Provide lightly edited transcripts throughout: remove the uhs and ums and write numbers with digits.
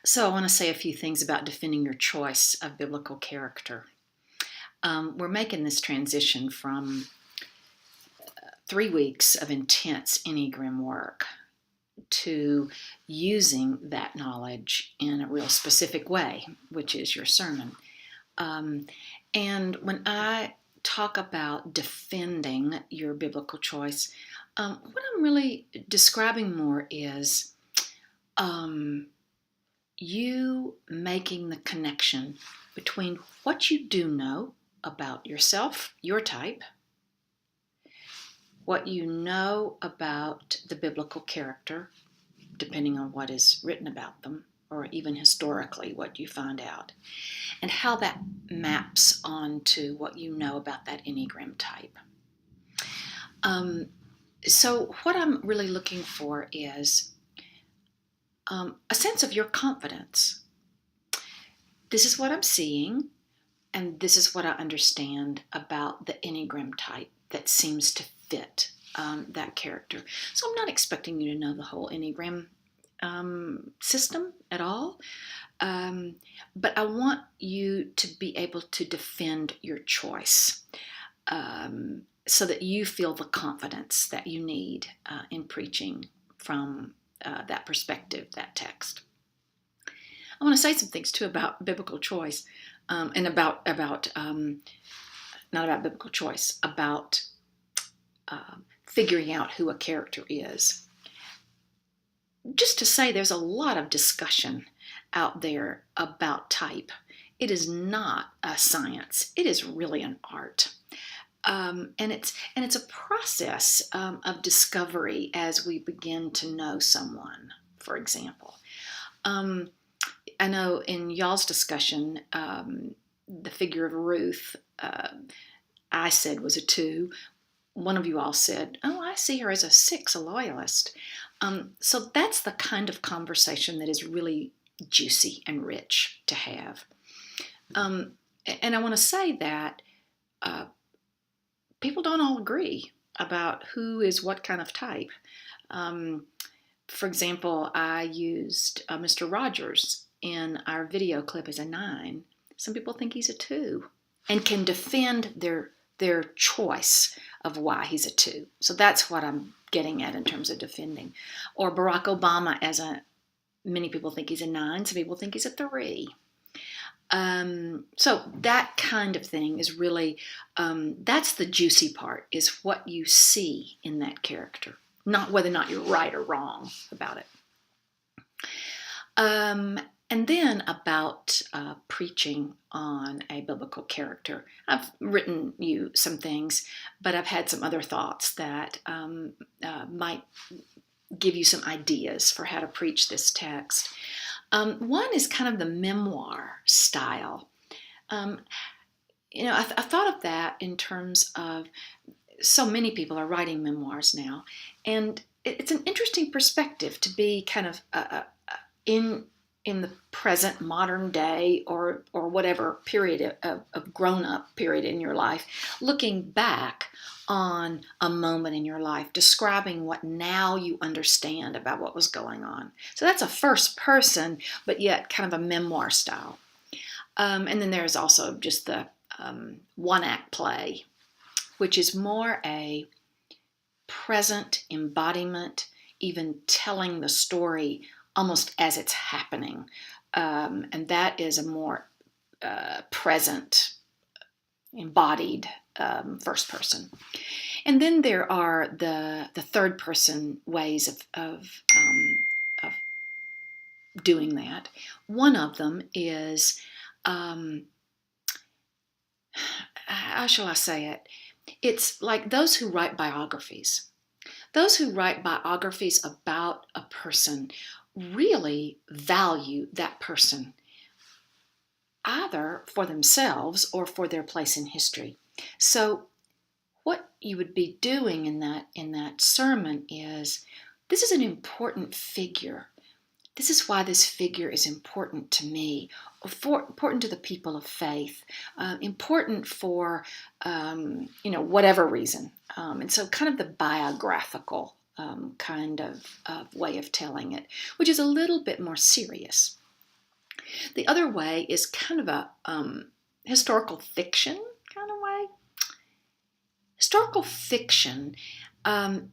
So, I want to say a few things about defending your choice of biblical character. We're making this transition from 3 weeks of intense Enneagram work to using that knowledge in a real specific way, which is your sermon. And when I talk about defending your biblical choice, what I'm really describing more is you making the connection between what you do know about yourself, your type, what you know about the biblical character, depending on what is written about them, or even historically what you find out, and how that maps onto what you know about that Enneagram type. So what I'm really looking for is a sense of your confidence. This is what I'm seeing, and this is what I understand about the Enneagram type that seems to fit that character. So I'm not expecting you to know the whole Enneagram system at all, but I want you to be able to defend your choice so that you feel the confidence that you need in preaching from that perspective, that text. I want to say some things too about biblical choice and about not about biblical choice, about figuring out who a character is. Just to say, there's a lot of discussion out there about type. It is not a science. It is really an art. And it's a process of discovery as we begin to know someone, for example. I know in y'all's discussion, the figure of Ruth, I said was a 2. One of you all said, oh, I see her as a 6, a loyalist. So that's the kind of conversation that is really juicy and rich to have. And I want to say that people don't all agree about who is what kind of type. For example, I used Mr. Rogers in our video clip as a 9. Some people think he's a 2 and can defend their choice of why he's a 2. So that's what I'm getting at in terms of defending. Or Barack Obama many people think he's a 9, some people think he's a 3. So that kind of thing is really, that's the juicy part, is what you see in that character, not whether or not you're right or wrong about it. And then about preaching on a biblical character. I've written you some things, but I've had some other thoughts that might give you some ideas for how to preach this text. One is kind of the memoir style. I thought of that in terms of so many people are writing memoirs now, and it's an interesting perspective to be kind of in the present modern day or whatever period of grown-up period in your life, looking back on a moment in your life, describing what now you understand about what was going on. So that's a first person, but yet kind of a memoir style. And then there's also just the one-act play, which is more a present embodiment, even telling the story almost as it's happening. And that is a more present, embodied first person. And then there are the third person ways of doing that. One of them is, how shall I say it? It's like those who write biographies. Those who write biographies about a person really value that person, either for themselves or for their place in history. So what you would be doing in that sermon is, this is an important figure. This is why this figure is important to me, important to the people of faith, important for whatever reason. And so kind of the biographical kind of way of telling it, which is a little bit more serious. The other way is kind of a historical fiction kind of way. Historical fiction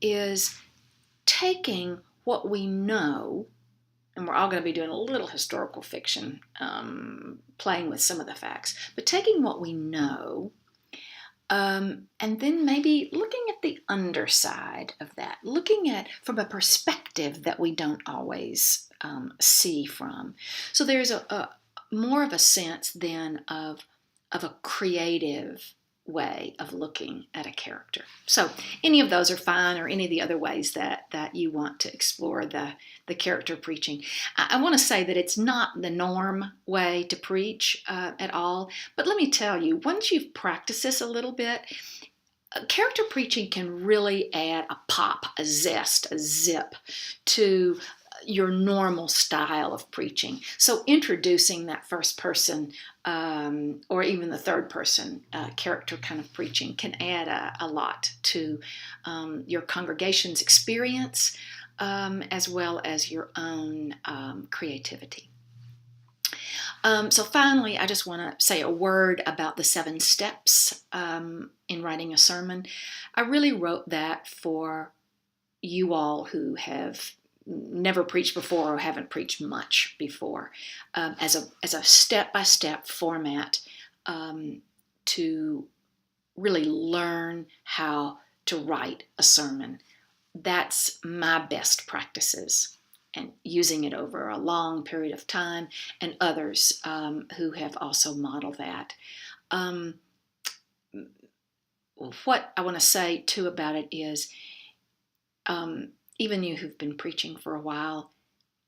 is taking what we know, and we're all going to be doing a little historical fiction, playing with some of the facts, but taking what we know and then maybe looking at the underside of that, looking at from a perspective that we don't always see from. So there's a more of a sense then of a creative way of looking at a character. So any of those are fine, or any of the other ways that you want to explore the character preaching. I want to say that it's not the norm way to preach at all, but let me tell you, once you've practiced this a little bit, character preaching can really add a pop, a zest, a zip to your normal style of preaching. So introducing that first person or even the third person character kind of preaching can add a lot to your congregation's experience as well as your own creativity. So finally, I just want to say a word about the 7 steps in writing a sermon. I really wrote that for you all who have never preached before or haven't preached much before, as a step-by-step format to really learn how to write a sermon. That's my best practices, and using it over a long period of time, and others who have also modeled that. What I want to say too about it is even you who've been preaching for a while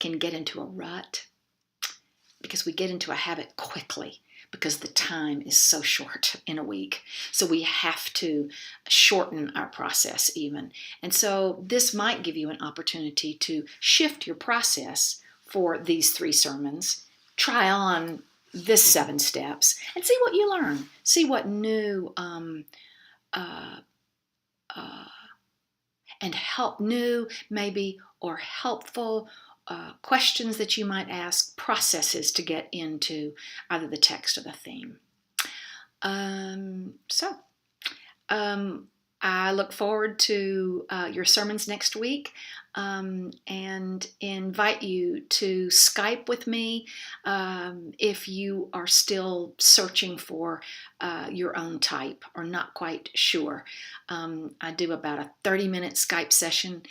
can get into a rut, because we get into a habit quickly because the time is so short in a week. So we have to shorten our process even. And so this might give you an opportunity to shift your process for these 3 sermons, try on this 7 steps, and see what you learn. See what new and new maybe, or helpful questions that you might ask, processes to get into either the text or the theme. I look forward to your sermons next week, and invite you to Skype with me if you are still searching for your own type or not quite sure. I do about a 30-minute Skype session,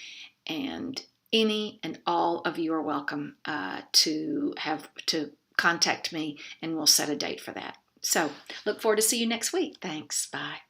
and any and all of you are welcome to contact me, and we'll set a date for that. So look forward to see you next week. Thanks. Bye.